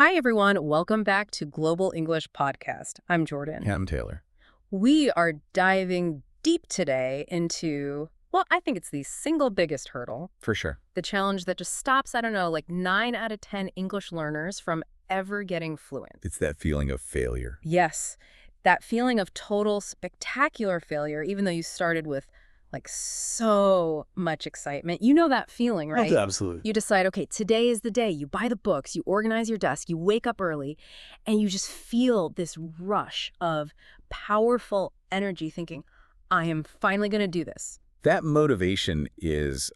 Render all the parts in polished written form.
Hi, everyone. Welcome back to Global English Podcast. I'm Jordan. Yeah, I'm Taylor. We are diving deep today into, well, I think it's the single biggest hurdle, For sure. the challenge that just stops, I don't know, like 9 out of 10 English learners from ever getting fluent. It's that feeling of failure. Yes, that feeling of total spectacular failure, even though you started with like so much excitement. You know that feeling, right? Absolutely. You decide, okay, today is the day. You buy the books, you organize your desk, you wake up early, and you just feel this rush of powerful energy thinking, I am finally going to do this. That motivation is,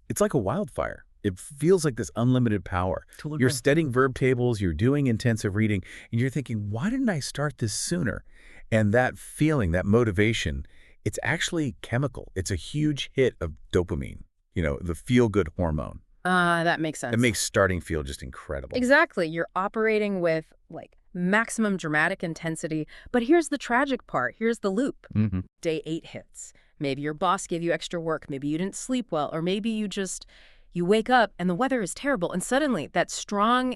it's like a wildfire. It feels like this unlimited power. You're studying verb tables, you're doing intensive reading, and you're thinking, why didn't I start this sooner? And that feeling, that motivation, it's actually chemical. It's a huge hit of dopamine, the feel-good hormone. That makes sense. It makes starting feel just incredible. Exactly. You're operating with like maximum dramatic intensity. But here's the tragic part. Here's the loop. Day 8 hits. Maybe your boss gave you extra work. Maybe you didn't sleep well. Or maybe you wake up and the weather is terrible. And suddenly that strong,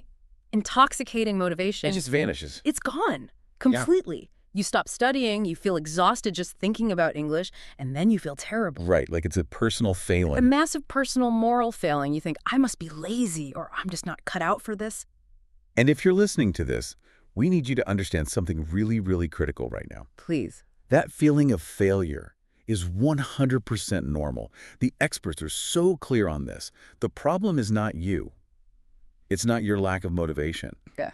intoxicating motivation, It just vanishes. it's gone completely. You stop studying, you feel exhausted just thinking about English, and then you feel terrible. Right, like it's a personal A failing. massive personal moral failing. You think, I must be lazy, or I'm just not cut out for this. And if you're listening to this, we need you to understand something really, really critical right now. Please. That feeling of failure is 100% normal. The experts are so clear on this. The problem is not you. It's not your lack of motivation. Yeah.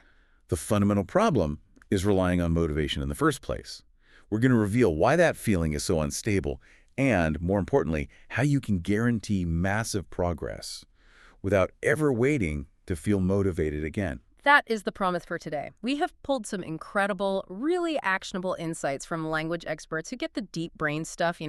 The fundamental problem is relying on motivation in the first place. We're going to reveal why that feeling is so unstable and, more importantly, how you can guarantee massive progress without ever waiting to feel motivated again. That is the promise for today. We have pulled some incredible, really actionable insights from language experts who get the deep brain stuff,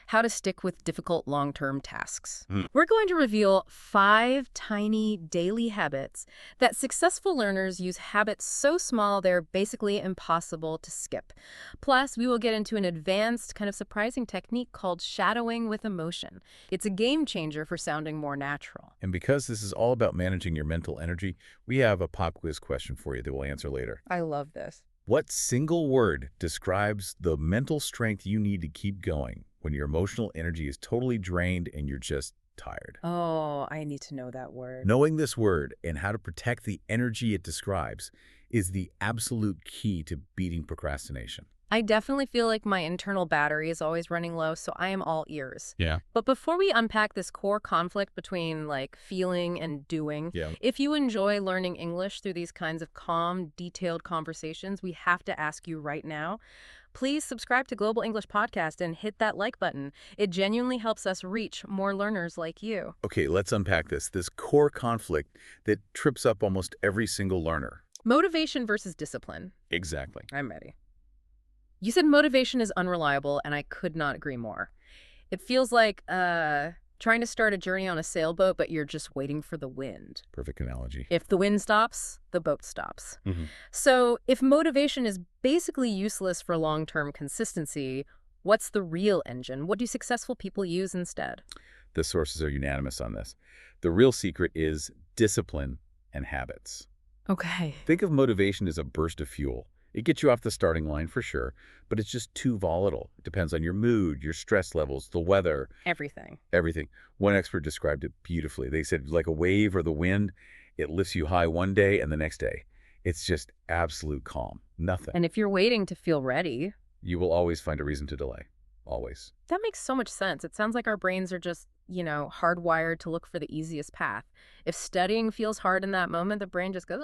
how to stick with difficult long-term tasks. We're going to reveal 5 tiny daily habits that successful learners use, habits so small they're basically impossible to skip. Plus, we will get into an advanced, kind of surprising technique called shadowing with emotion. It's a game changer for sounding more natural. And because this is all about managing your mental energy, we have a pop quiz question for you that we'll answer later. I love this. What single word describes the mental strength you need to keep going when your emotional energy is totally drained and you're just tired? Oh, I need to know that word. Knowing this word and how to protect the energy it describes is the absolute key to beating procrastination. I definitely feel like my internal battery is always running low, so I am all ears. Yeah. But before we unpack this core conflict between like feeling and doing, if you enjoy learning English through these kinds of calm, detailed conversations, we have to ask you right now, please subscribe to Global English Podcast and hit that like button. It genuinely helps us reach more learners like you. Okay, let's unpack this core conflict that trips up almost every single learner. Motivation versus discipline. Exactly. I'm ready. You said motivation is unreliable, and I could not agree more. It feels like trying to start a journey on a sailboat, but you're just waiting for the wind. Perfect analogy. If the wind stops, the boat stops. So if motivation is basically useless for long-term consistency, what's the real engine? What do successful people use instead? The sources are unanimous on this. The real secret is discipline and habits. Okay. Think of motivation as a burst of fuel. It gets you off the starting line for sure, but it's just too volatile. It depends on your mood, your stress levels, the weather. Everything. Everything. One expert described it beautifully. They said, like a wave or the wind, it lifts you high one day and the next day. It's just absolute calm. Nothing. And if you're waiting to feel ready, you will always find a reason to delay. Always. that makes so much sense. It sounds like our brains are just, hardwired to look for the easiest path. If studying feels hard in that moment, the brain just goes,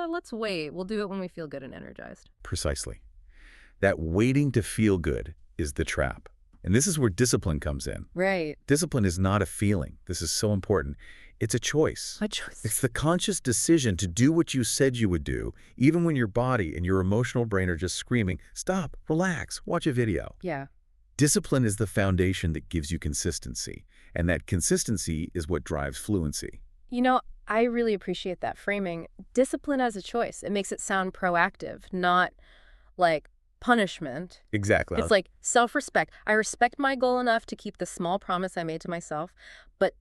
let's wait. We'll do it when we feel good and energized. Precisely. That waiting to feel good is the trap. And this is where discipline comes in. Right. Discipline is not a feeling. This is so important. It's a choice. A choice. It's the conscious decision to do what you said you would do, even when your body and your emotional brain are just screaming, stop, relax, watch a video. Yeah. Discipline is the foundation that gives you consistency, and that consistency is what drives fluency. I really appreciate that framing. Discipline as a choice. It makes it sound proactive, not like punishment. Exactly. It's like self-respect. I respect my goal enough to keep the small promise I made to myself, but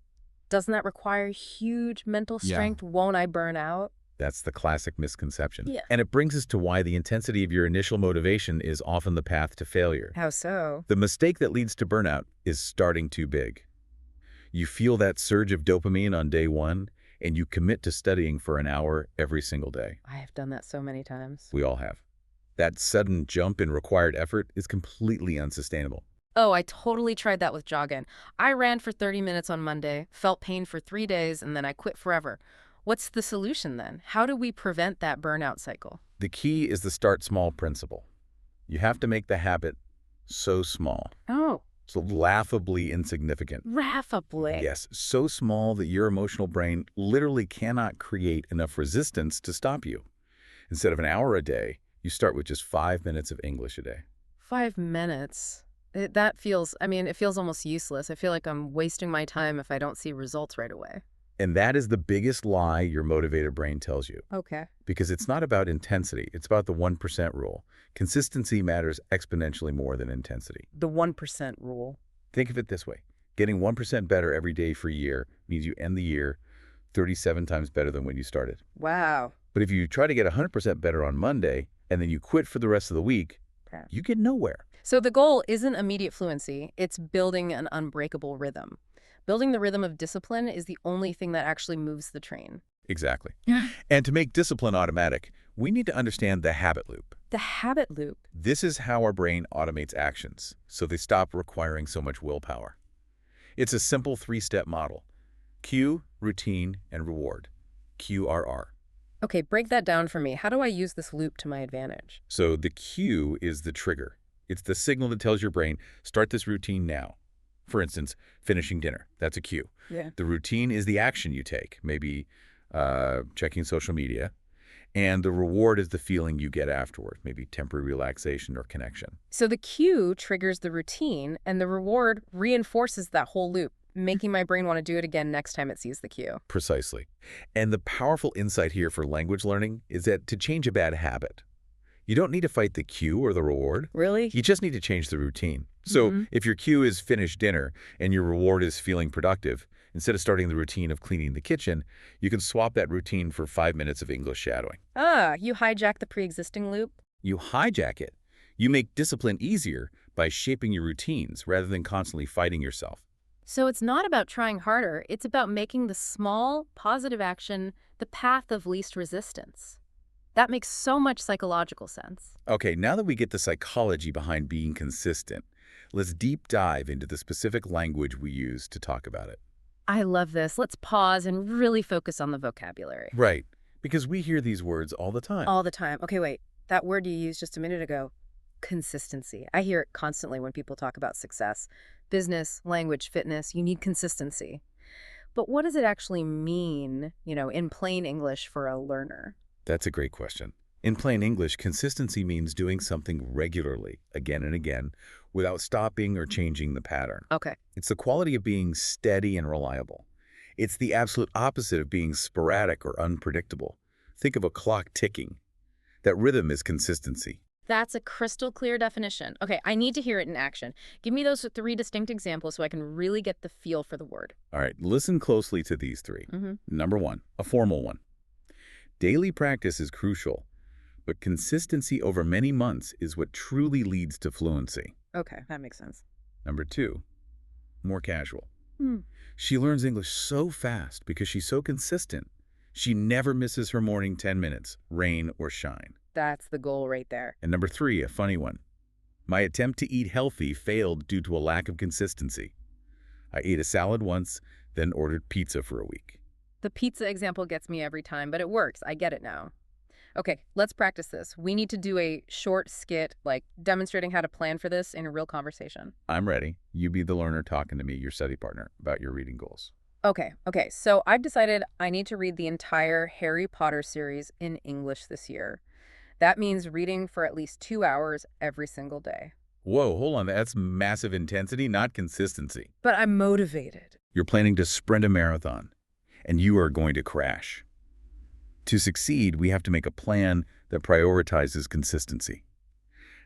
Doesn't that require huge mental Yeah. strength? Won't I burn out? That's the classic misconception. Yeah. And it brings us to why the intensity of your initial motivation is often the path to failure. How so? The mistake that leads to burnout is starting too big. You feel that surge of dopamine on day one, and you commit to studying for an hour every single day. I have done that so many times. We all have. That sudden jump in required effort is completely unsustainable. Oh, I totally tried that with jogging. I ran for 30 minutes on Monday, felt pain for 3 days, and then I quit forever. What's the solution then? How do we prevent that burnout cycle? The key is the start small principle. You have to make the habit so small, Oh, so laughably insignificant. laughably. Yes, so small that your emotional brain literally cannot create enough resistance to stop you. Instead of an hour a day, you start with just 5 minutes of English a day. 5 minutes. It feels almost useless. I feel like I'm wasting my time if I don't see results right away. And that is the biggest lie your motivated brain tells you. Okay. Because it's not about intensity, it's about the 1% rule. Consistency matters exponentially more than intensity. The 1% rule. Think of it this way. Getting 1% better every day for a year means you end the year 37 times better than when you started. Wow. But if you try to get 100% better on Monday and then you quit for the rest of the week, Okay. you get nowhere. So the goal isn't immediate fluency, it's building an unbreakable rhythm. Building the rhythm of discipline is the only thing that actually moves the train. Exactly. And to make discipline automatic, we need to understand the habit loop. The habit loop. This is how our brain automates actions, so they stop requiring so much willpower. It's a simple 3-step model. Cue, routine, and reward. QRR. Okay, break that down for me. How do I use this loop to my advantage? So the cue is the trigger. It's the signal that tells your brain, start this routine now. For instance, finishing dinner. That's a cue. Yeah. The routine is the action you take, maybe checking social media. And the reward is the feeling you get afterward, maybe temporary relaxation or connection. So the cue triggers the routine, and the reward reinforces that whole loop, making my brain want to do it again next time it sees the cue. Precisely. And the powerful insight here for language learning is that to change a bad habit, you don't need to fight the cue or the reward. Really? You just need to change the routine. So if your cue is finish dinner and your reward is feeling productive, instead of starting the routine of cleaning the kitchen, you can swap that routine for 5 minutes of English shadowing. Ah, you hijack the pre-existing loop? You hijack it. You make discipline easier by shaping your routines rather than constantly fighting yourself. So it's not about trying harder, it's about making the small, positive action the path of least resistance. That makes so much psychological sense. Okay, now that we get the psychology behind being consistent, let's deep dive into the specific language we use to talk about it. I love this. Let's pause and really focus on the vocabulary. Right, because we hear these words all the time. All the time. Okay, wait. That word you used just a minute ago, consistency. I hear it constantly when people talk about success. Business, language, fitness, you need consistency. But what does it actually mean, in plain English for a learner? That's a great question. In plain English, consistency means doing something regularly, again and again, without stopping or changing the pattern. Okay. It's the quality of being steady and reliable. It's the absolute opposite of being sporadic or unpredictable. Think of a clock ticking. That rhythm is consistency. That's a crystal clear definition. Okay, I need to hear it in action. Give me those 3 distinct examples so I can really get the feel for the word. All right, listen closely to these 3. Number 1, a formal one. Daily practice is crucial, but consistency over many months is what truly leads to fluency. Okay, that makes sense. Number 2, more casual. She learns English so fast because she's so consistent. She never misses her morning 10 minutes, rain or shine. That's the goal right there. And number 3, a funny one. My attempt to eat healthy failed due to a lack of consistency. I ate a salad once, then ordered pizza for a week. The pizza example gets me every time, but it works. I get it now. Okay, let's practice this. We need to do a short skit, like demonstrating how to plan for this in a real conversation. I'm ready. You be the learner talking to me, your study partner, about your reading goals. Okay. So I've decided I need to read the entire Harry Potter series in English this year. That means reading for at least 2 hours every single day. Whoa, hold on. That's massive intensity, not consistency. But I'm motivated. You're planning to sprint a marathon, and you are going to crash. To succeed, we have to make a plan that prioritizes consistency.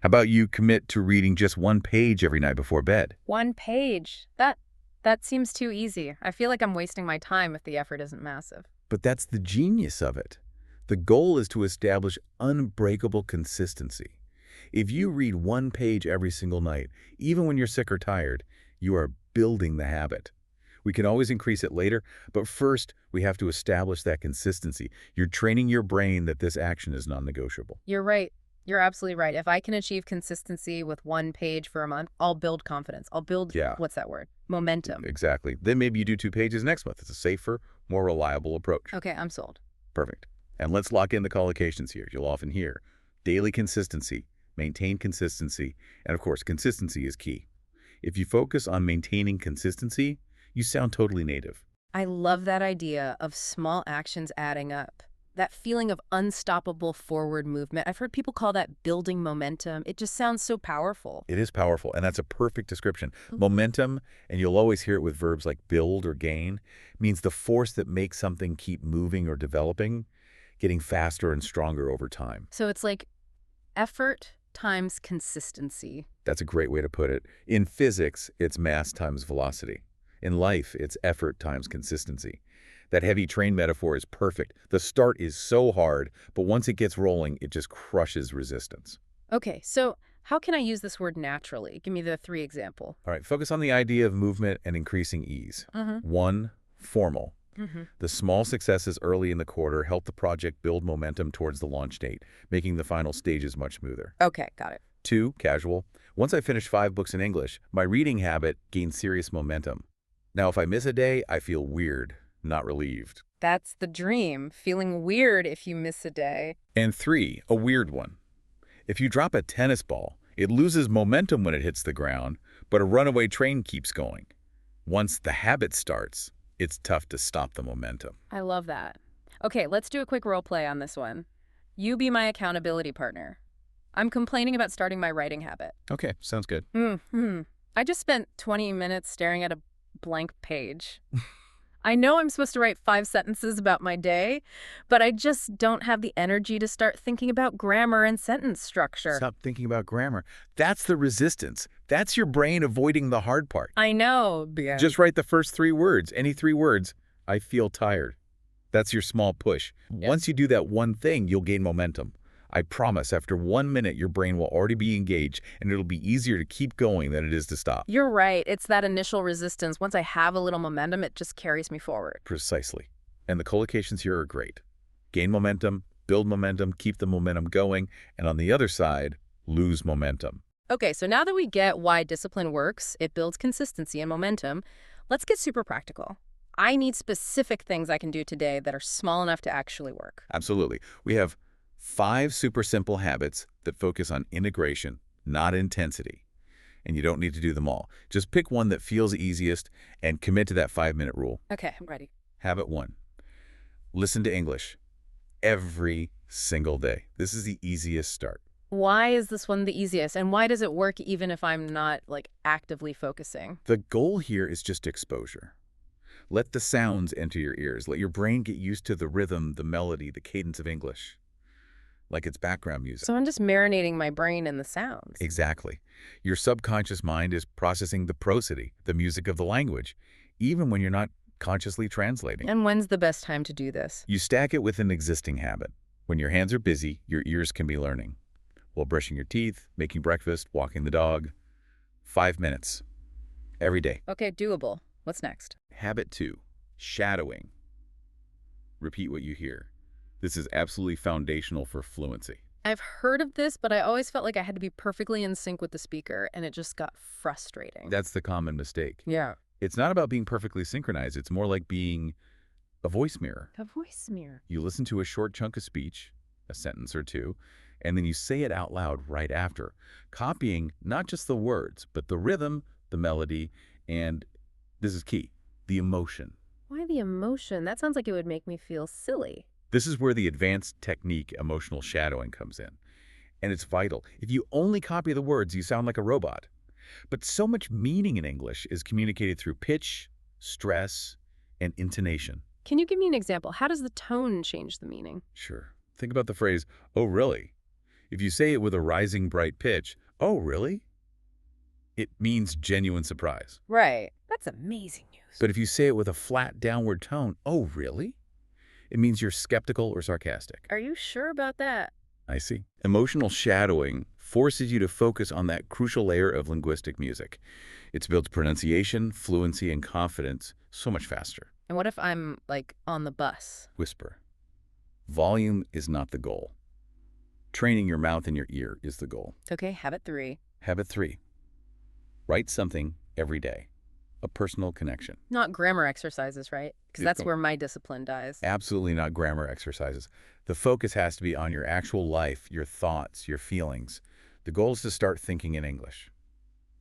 How about you commit to reading just 1 page every night before bed? 1 page. That That seems too easy. I feel like I'm wasting my time if the effort isn't massive. But that's the genius of it. The goal is to establish unbreakable consistency. If you read one page every single night, even when you're sick or tired, you are building the habit. We can always increase it later, but first, we have to establish that consistency. You're training your brain that this action is non-negotiable. You're right. You're absolutely right. If I can achieve consistency with one page for a month, I'll build confidence. I'll build, what's that word? Momentum. Exactly. Then maybe you do 2 pages next month. It's a safer, more reliable approach. Okay, I'm sold. Perfect. And let's lock in the collocations here. You'll often hear daily consistency, maintain consistency, and of course, consistency is key. If you focus on maintaining consistency, you sound totally native. I love that idea of small actions adding up. That feeling of unstoppable forward movement. I've heard people call that building momentum. It just sounds so powerful. It is powerful, and that's a perfect description. Momentum, and you'll always hear it with verbs like build or gain, means the force that makes something keep moving or developing, getting faster and stronger over time. So it's like effort times consistency. That's a great way to put it. In physics, it's mass times velocity. In life, it's effort times consistency. That heavy train metaphor is perfect. The start is so hard, but once it gets rolling, it just crushes resistance. Okay, so how can I use this word naturally? Give me the 3 examples. All right, focus on the idea of movement and increasing ease. 1, formal. The small successes early in the quarter help the project build momentum towards the launch date, making the final stages much smoother. Okay, got it. 2, casual. Once I finish 5 books in English, my reading habit gains serious momentum. Now, if I miss a day, I feel weird, not relieved. That's the dream, feeling weird if you miss a day. And 3, a weird one. If you drop a tennis ball, it loses momentum when it hits the ground, but a runaway train keeps going. Once the habit starts, it's tough to stop the momentum. I love that. Okay, let's do a quick role play on this one. You be my accountability partner. I'm complaining about starting my writing habit. Okay, sounds good. I just spent 20 minutes staring at a blank page. I know I'm supposed to write 5 sentences about my day, but I just don't have the energy to start thinking about grammar and sentence structure. Stop thinking about grammar. That's the resistance. That's your brain avoiding the hard part. I know. Just write the first 3 words. Any 3 words. I feel tired. That's your small push. Once you do that one thing, you'll gain momentum. I promise, after 1 minute, your brain will already be engaged, and it'll be easier to keep going than it is to stop. You're right. It's that initial resistance. Once I have a little momentum, it just carries me forward. Precisely. And the collocations here are great. Gain momentum, build momentum, keep the momentum going, and on the other side, lose momentum. Okay, so now that we get why discipline works, it builds consistency and momentum, let's get super practical. I need specific things I can do today that are small enough to actually work. Absolutely. We have 5 super simple habits that focus on integration, not intensity. And you don't need to do them all. Just pick one that feels easiest and commit to that 5-minute rule. Okay, I'm ready. Habit 1. Listen to English every single day. This is the easiest start. Why is this one the easiest? And why does it work even if I'm not, actively focusing? The goal here is just exposure. Let the sounds enter your ears. Let your brain get used to the rhythm, the melody, the cadence of English, like it's background music. So I'm just marinating my brain in the sounds. Exactly. Your subconscious mind is processing the prosody, the music of the language, even when you're not consciously translating. And when's the best time to do this? You stack it with an existing habit. When your hands are busy, your ears can be learning. While brushing your teeth, making breakfast, walking the dog. 5 minutes. Every day. Okay, doable. What's next? Habit 2. Shadowing. Repeat what you hear. This is absolutely foundational for fluency. I've heard of this, but I always felt like I had to be perfectly in sync with the speaker, and it just got frustrating. That's the common mistake. Yeah. It's not about being perfectly synchronized. It's more like being a voice mirror. A voice mirror. You listen to a short chunk of speech, a sentence or 2, and then you say it out loud right after, copying not just the words, but the rhythm, the melody, and this is key, the emotion. Why the emotion? That sounds like it would make me feel silly. This is where the advanced technique, emotional shadowing, comes in. And it's vital. If you only copy the words, you sound like a robot. But so much meaning in English is communicated through pitch, stress, and intonation. Can you give me an example? How does the tone change the meaning? Sure. Think about the phrase, "Oh, really?" If you say it with a rising, bright pitch, "Oh, really?" it means genuine surprise. Right. That's amazing news. But if you say it with a flat downward tone, oh, really? It means you're skeptical or sarcastic. Are you sure about that? I see. Emotional shadowing forces you to focus on that crucial layer of linguistic music. It builds pronunciation, fluency, and confidence so much faster. And what if I'm, like, on the bus? Whisper. Volume is not the goal. Training your mouth and your ear is the goal. Okay, habit 3. Habit 3. Write something every day. A personal connection. Not grammar exercises, right? Because that's where my discipline dies. Absolutely not grammar exercises. The focus has to be on your actual life, your thoughts, your feelings. The goal is to start thinking in English.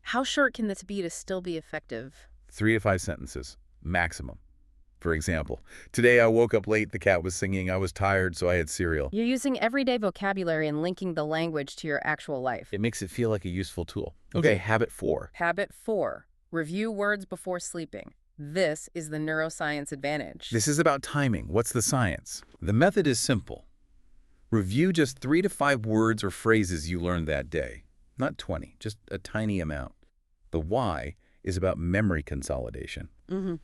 How short can this be to still be effective? 3 to 5 sentences, maximum. For example, today I woke up late, the cat was singing, I was tired, so I had cereal. You're using everyday vocabulary and linking the language to your actual life. It makes it feel like a useful tool. Okay, habit 4. Habit 4. Review words before sleeping. This is the neuroscience advantage. This is about timing. What's the science? The method is simple. Review just 3 to 5 words or phrases you learned that day. Not 20, just a tiny amount. The why is about memory consolidation.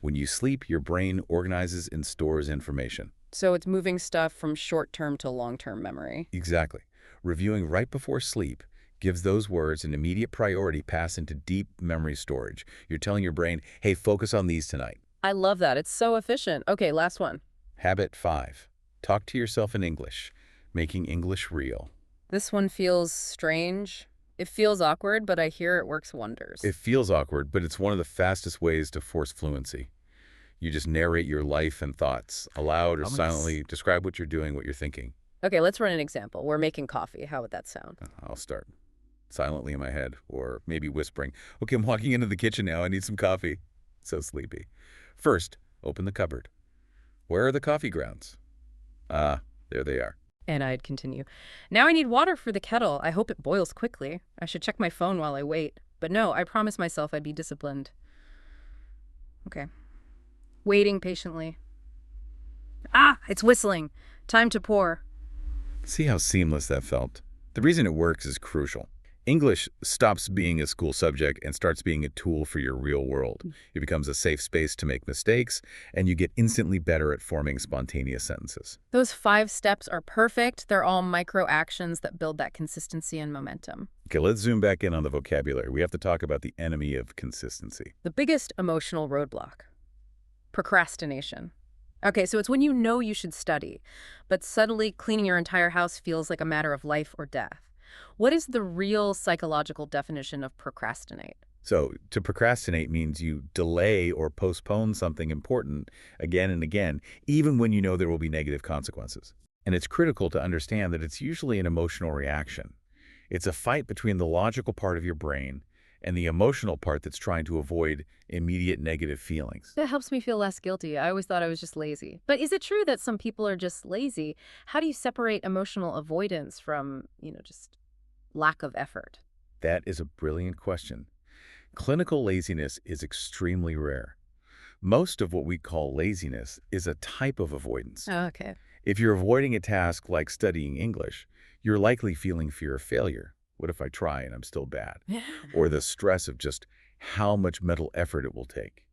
When you sleep, your brain organizes and stores information. So it's moving stuff from short-term to long-term memory. Exactly. Reviewing right before sleep gives those words an immediate priority pass into deep memory storage. You're telling your brain, hey, focus on these tonight. I love that. It's so efficient. Okay, last one. Habit 5. Talk to yourself in English, making English real. This one feels strange. It feels awkward, but I hear it works wonders. It feels awkward, but it's one of the fastest ways to force fluency. You just narrate your life and thoughts, aloud or silently, describe what you're doing, what you're thinking. Okay, let's run an example. We're making coffee. How would that sound? I'll start silently in my head, or maybe whispering, okay, I'm walking into the kitchen now, I need some coffee. So sleepy. First, open the cupboard. Where are the coffee grounds? Ah, there they are. And I'd continue. Now I need water for the kettle. I hope it boils quickly. I should check my phone while I wait. But no, I promised myself I'd be disciplined. Okay. Waiting patiently. Ah, it's whistling. Time to pour. See how seamless that felt? The reason it works is crucial. English stops being a school subject and starts being a tool for your real world. It becomes a safe space to make mistakes, and you get instantly better at forming spontaneous sentences. Those 5 steps are perfect. They're all micro actions that build that consistency and momentum. Okay, let's zoom back in on the vocabulary. We have to talk about the enemy of consistency. The biggest emotional roadblock. Procrastination. Okay, so it's when you know you should study, but suddenly cleaning your entire house feels like a matter of life or death. What is the real psychological definition of procrastinate? So to procrastinate means you delay or postpone something important again and again, even when you know there will be negative consequences. And it's critical to understand that it's usually an emotional reaction. It's a fight between the logical part of your brain and the emotional part that's trying to avoid immediate negative feelings. That helps me feel less guilty. I always thought I was just lazy. But is it true that some people are just lazy? How do you separate emotional avoidance from, just lack of effort? That is a brilliant question. Clinical laziness is extremely rare. Most of what we call laziness is a type of avoidance. Oh, okay. If you're avoiding a task like studying English, you're likely feeling fear of failure. What if I try and I'm still bad? Or the stress of just how much mental effort it will take.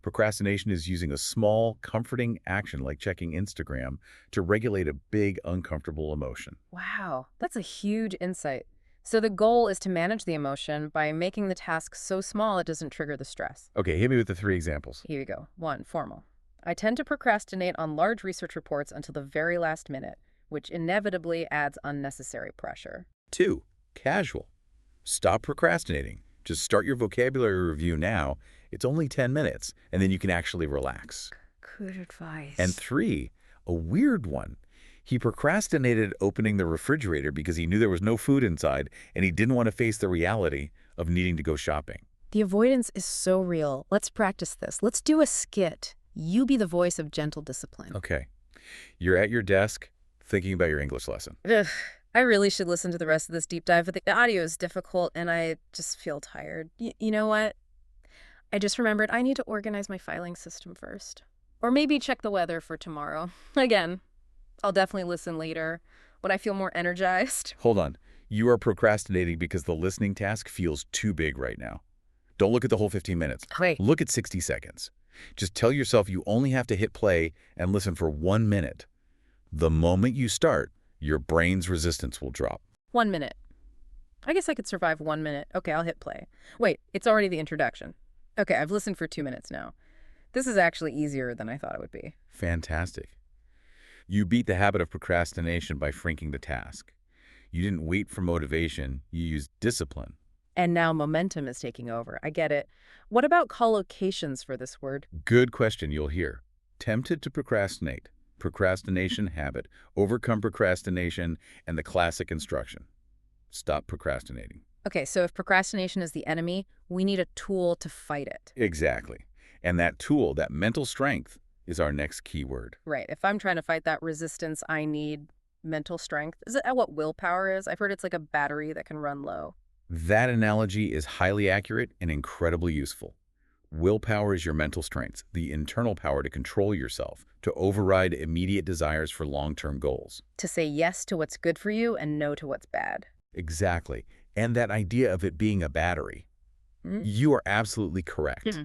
Procrastination is using a small, comforting action like checking Instagram to regulate a big, uncomfortable emotion. Wow, that's a huge insight. So the goal is to manage the emotion by making the task so small it doesn't trigger the stress. Okay, hit me with the 3 examples. Here you go. 1, formal. I tend to procrastinate on large research reports until the very last minute, which inevitably adds unnecessary pressure. 2, casual. Stop procrastinating. Just start your vocabulary review now. It's only 10 minutes, and then you can actually relax. Good advice. And 3, a weird one. He procrastinated opening the refrigerator because he knew there was no food inside, and he didn't want to face the reality of needing to go shopping. The avoidance is so real. Let's practice this. Let's do a skit. You be the voice of gentle discipline. Okay. You're at your desk thinking about your English lesson. Ugh, I really should listen to the rest of this deep dive, but the audio is difficult and I just feel tired. You know what? I just remembered I need to organize my filing system first. Or maybe check the weather for tomorrow. Again, I'll definitely listen later when I feel more energized. Hold on. You are procrastinating because the listening task feels too big right now. Don't look at the whole 15 minutes. Wait. Look at 60 seconds. Just tell yourself you only have to hit play and listen for 1 minute. The moment you start, your brain's resistance will drop. 1 minute. I guess I could survive 1 minute. Okay, I'll hit play. Wait, it's already the introduction. Okay, I've listened for 2 minutes now. This is actually easier than I thought it would be. Fantastic. You beat the habit of procrastination by shrinking the task. You didn't wait for motivation, you used discipline. And now momentum is taking over. I get it. What about collocations for this word? Good question you'll hear. Tempted to procrastinate, procrastination habit, overcome procrastination, and the classic instruction. Stop procrastinating. Okay, so if procrastination is the enemy, we need a tool to fight it. Exactly. And that tool, that mental strength, is our next keyword. Right. If I'm trying to fight that resistance, I need mental strength. Is that what willpower is? I've heard it's like a battery that can run low. That analogy is highly accurate and incredibly useful. Willpower is your mental strength, the internal power to control yourself, to override immediate desires for long-term goals. To say yes to what's good for you and no to what's bad. Exactly. And that idea of it being a battery. You are absolutely correct.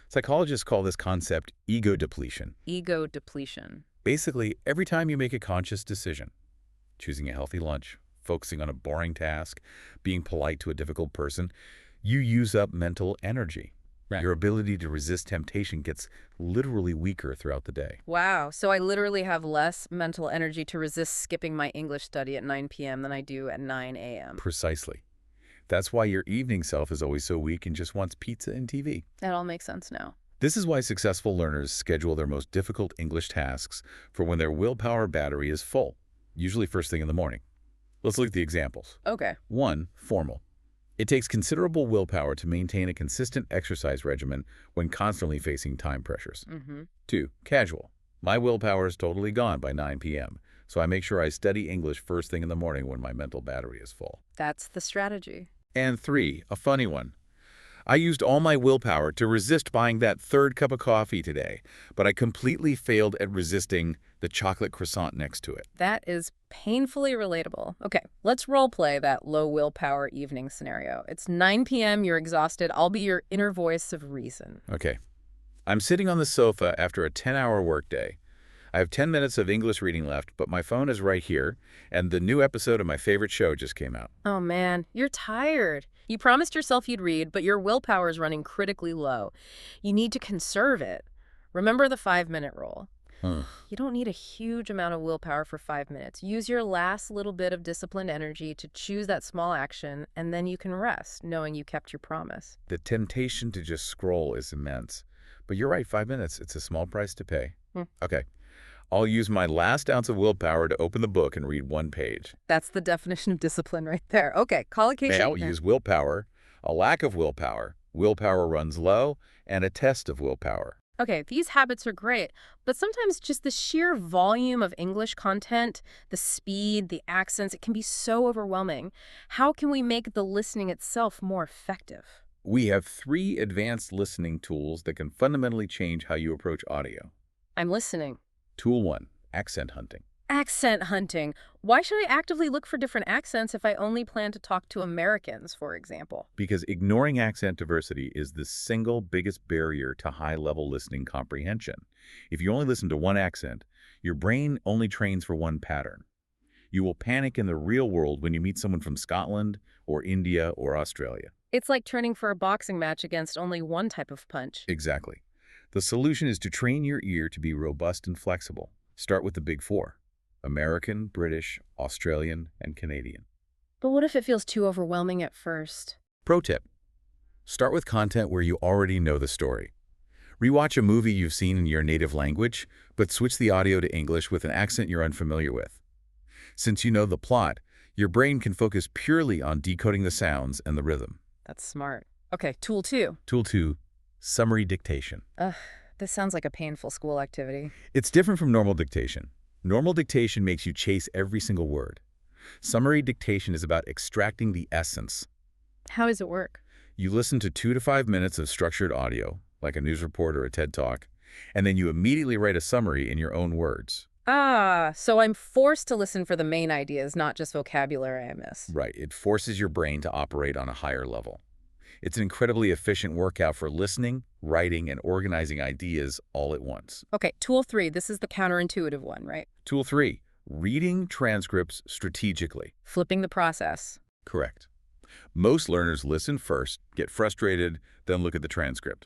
Psychologists call this concept ego depletion. Ego depletion. Basically, every time you make a conscious decision, choosing a healthy lunch, focusing on a boring task, being polite to a difficult person, you use up mental energy. Right. Your ability to resist temptation gets literally weaker throughout the day. Wow. So I literally have less mental energy to resist skipping my English study at 9 p.m. than I do at 9 a.m. Precisely. That's why your evening self is always so weak and just wants pizza and TV. That all makes sense now. This is why successful learners schedule their most difficult English tasks for when their willpower battery is full, usually first thing in the morning. Let's look at the examples. Okay. 1. Formal. It takes considerable willpower to maintain a consistent exercise regimen when constantly facing time pressures. 2. Casual. My willpower is totally gone by 9 p.m., so I make sure I study English first thing in the morning when my mental battery is full. That's the strategy. And 3. A funny one. I used all my willpower to resist buying that third cup of coffee today, but I completely failed at resisting the chocolate croissant next to it. That is painfully relatable. Okay, let's role play that low willpower evening scenario. It's 9 p.m., you're exhausted. I'll be your inner voice of reason. Okay. I'm sitting on the sofa after a 10-hour workday. I have 10 minutes of English reading left, but my phone is right here, and the new episode of my favorite show just came out. Oh man, you're tired. You promised yourself you'd read, but your willpower is running critically low. You need to conserve it. Remember the 5-minute rule. You don't need a huge amount of willpower for 5 minutes. Use your last little bit of disciplined energy to choose that small action, and then you can rest, knowing you kept your promise. The temptation to just scroll is immense. But you're right, 5 minutes, it's a small price to pay. Okay. I'll use my last ounce of willpower to open the book and read 1 page. That's the definition of discipline right there. Okay, collocation. Now use willpower, a lack of willpower, willpower runs low, and a test of willpower. Okay, these habits are great, but sometimes just the sheer volume of English content, the speed, the accents, it can be so overwhelming. How can we make the listening itself more effective? We have 3 advanced listening tools that can fundamentally change how you approach audio. I'm listening. Tool 1, accent hunting. Accent hunting. Why should I actively look for different accents if I only plan to talk to Americans, for example? Because ignoring accent diversity is the single biggest barrier to high-level listening comprehension. If you only listen to one accent, your brain only trains for one pattern. You will panic in the real world when you meet someone from Scotland or India or Australia. It's like training for a boxing match against only one type of punch. Exactly. The solution is to train your ear to be robust and flexible. Start with the big 4. American, British, Australian, and Canadian. But what if it feels too overwhelming at first? Pro tip. Start with content where you already know the story. Rewatch a movie you've seen in your native language, but switch the audio to English with an accent you're unfamiliar with. Since you know the plot, your brain can focus purely on decoding the sounds and the rhythm. That's smart. Okay, tool 2. Tool 2, summary dictation. Ugh, this sounds like a painful school activity. It's different from normal dictation. Normal dictation makes you chase every single word. Summary dictation is about extracting the essence. How does it work? You listen to 2 to 5 minutes of structured audio, like a news report or a TED Talk, and then you immediately write a summary in your own words. Ah, so I'm forced to listen for the main ideas, not just vocabulary I miss. Right. It forces your brain to operate on a higher level. It's an incredibly efficient workout for listening, writing, and organizing ideas all at once. Okay, tool 3, this is the counterintuitive one, right? Tool 3, reading transcripts strategically. Flipping the process. Correct. Most learners listen first, get frustrated, then look at the transcript.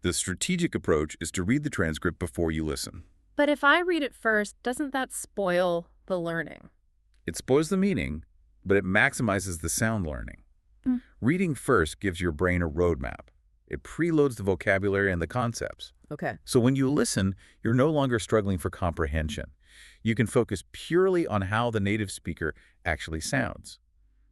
The strategic approach is to read the transcript before you listen. But if I read it first, doesn't that spoil the learning? It spoils the meaning, but it maximizes the sound learning. Reading first gives your brain a roadmap. It preloads the vocabulary and the concepts. Okay. So when you listen, you're no longer struggling for comprehension. You can focus purely on how the native speaker actually sounds.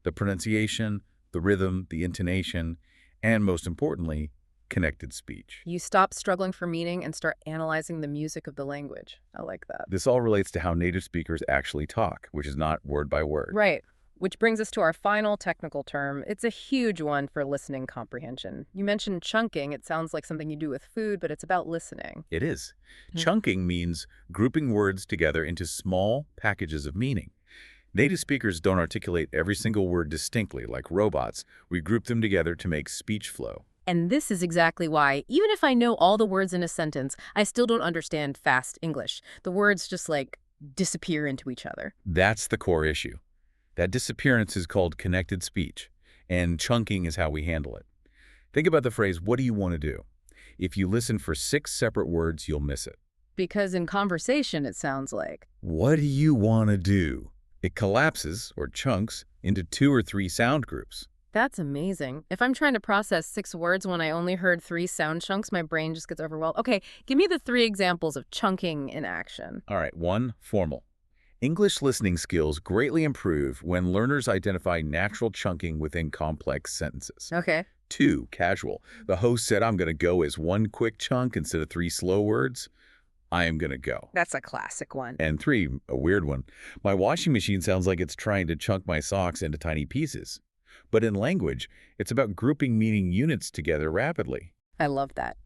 The pronunciation, the rhythm, the intonation, and most importantly, connected speech. You stop struggling for meaning and start analyzing the music of the language. I like that. This all relates to how native speakers actually talk, which is not word by word. Right. Which brings us to our final technical term. It's a huge one for listening comprehension. You mentioned chunking. It sounds like something you do with food, but it's about listening. It is. Chunking means grouping words together into small packages of meaning. Native speakers don't articulate every single word distinctly like robots. We group them together to make speech flow. And this is exactly why, even if I know all the words in a sentence, I still don't understand fast English. The words just disappear into each other. That's the core issue. That disappearance is called connected speech, and chunking is how we handle it. Think about the phrase, what do you want to do? If you listen for 6 separate words, you'll miss it. Because in conversation, it sounds like, what do you want to do? It collapses, or chunks, into 2 or 3 sound groups. That's amazing. If I'm trying to process 6 words when I only heard 3 sound chunks, my brain just gets overwhelmed. Okay, give me the 3 examples of chunking in action. All right, 1, formal. English listening skills greatly improve when learners identify natural chunking within complex sentences. Okay. 2, casual. The host said I'm going to go as 1 quick chunk instead of 3 slow words. I am going to go. That's a classic one. And 3, a weird one. My washing machine sounds like it's trying to chunk my socks into tiny pieces. But in language, it's about grouping meaning units together rapidly. I love that.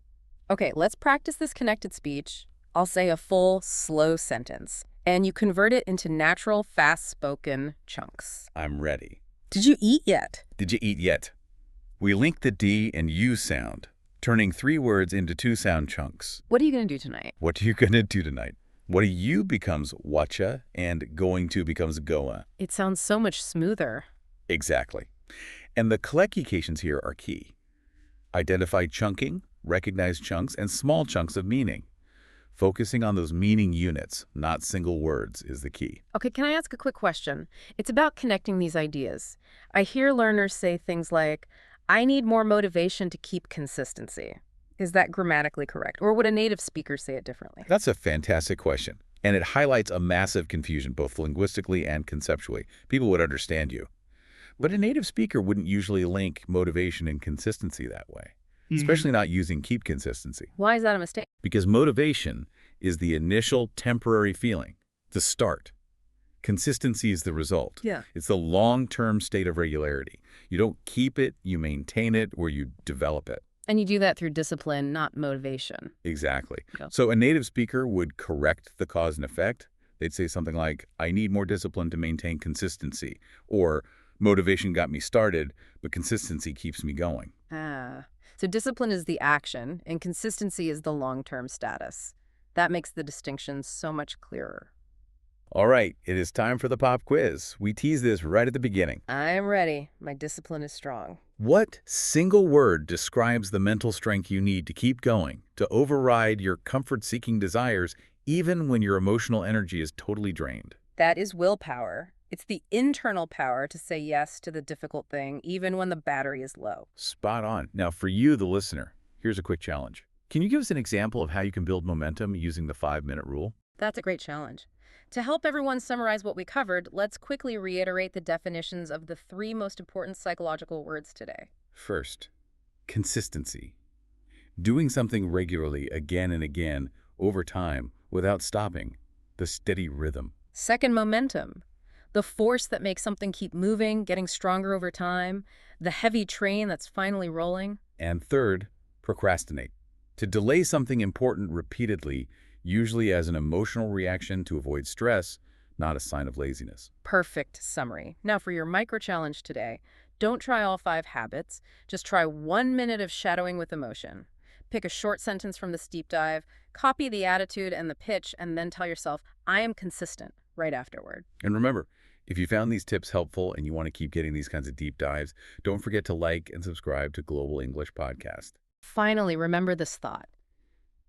Okay, let's practice this connected speech. I'll say a full, slow sentence, and you convert it into natural, fast-spoken chunks. I'm ready. Did you eat yet? Did you eat yet? We link the D and U sound, turning 3 words into 2 sound chunks. What are you going to do tonight? What are you going to do tonight? What are you becomes whatcha, and going to becomes goa. It sounds so much smoother. Exactly. And the collocations here are key. Identify chunking, recognize chunks, and small chunks of meaning. Focusing on those meaning units, not single words, is the key. Okay, can I ask a quick question? It's about connecting these ideas. I hear learners say things like, I need more motivation to keep consistency. Is that grammatically correct? Or would a native speaker say it differently? That's a fantastic question. And it highlights a massive confusion, both linguistically and conceptually. People would understand you. But a native speaker wouldn't usually link motivation and consistency that way, especially not using keep consistency. Why is that a mistake? Because motivation is the initial temporary feeling, the start. Consistency is the result. Yeah. It's the long-term state of regularity. You don't keep it, you maintain it, or you develop it. And you do that through discipline, not motivation. Exactly. Yeah. So a native speaker would correct the cause and effect. They'd say something like, I need more discipline to maintain consistency, or motivation got me started, but consistency keeps me going. So discipline is the action, and consistency is the long-term status. That makes the distinction so much clearer. All right, it is time for the pop quiz. We teased this right at the beginning. I'm ready. My discipline is strong. What single word describes the mental strength you need to keep going, to override your comfort-seeking desires, even when your emotional energy is totally drained? That is willpower. It's the internal power to say yes to the difficult thing, even when the battery is low. Spot on. Now, for you, the listener, here's a quick challenge. Can you give us an example of how you can build momentum using the 5-minute rule? That's a great challenge. To help everyone summarize what we covered, let's quickly reiterate the definitions of the 3 most important psychological words today. First, consistency. Doing something regularly again and again over time without stopping. The steady rhythm. Second, momentum. The force that makes something keep moving, getting stronger over time. The heavy train that's finally rolling. And third, procrastinate. To delay something important repeatedly, usually as an emotional reaction to avoid stress, not a sign of laziness. Perfect summary. Now for your micro challenge today, Don't try all 5 habits. Just try 1 minute of shadowing with emotion. Pick a short sentence from this deep dive, copy the attitude and the pitch, and then tell yourself, I am consistent, right afterward. And remember, if you found these tips helpful and you want to keep getting these kinds of deep dives, don't forget to like and subscribe to Global English Podcast. Finally, remember this thought.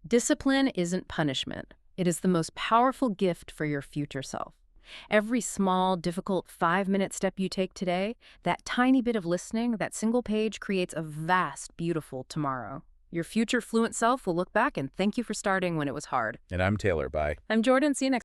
Discipline isn't punishment. It is the most powerful gift for your future self. Every small, difficult 5-minute step you take today, that tiny bit of listening, that single page creates a vast, beautiful tomorrow. Your future fluent self will look back and thank you for starting when it was hard. And I'm Taylor. Bye. I'm Jordan. See you next time.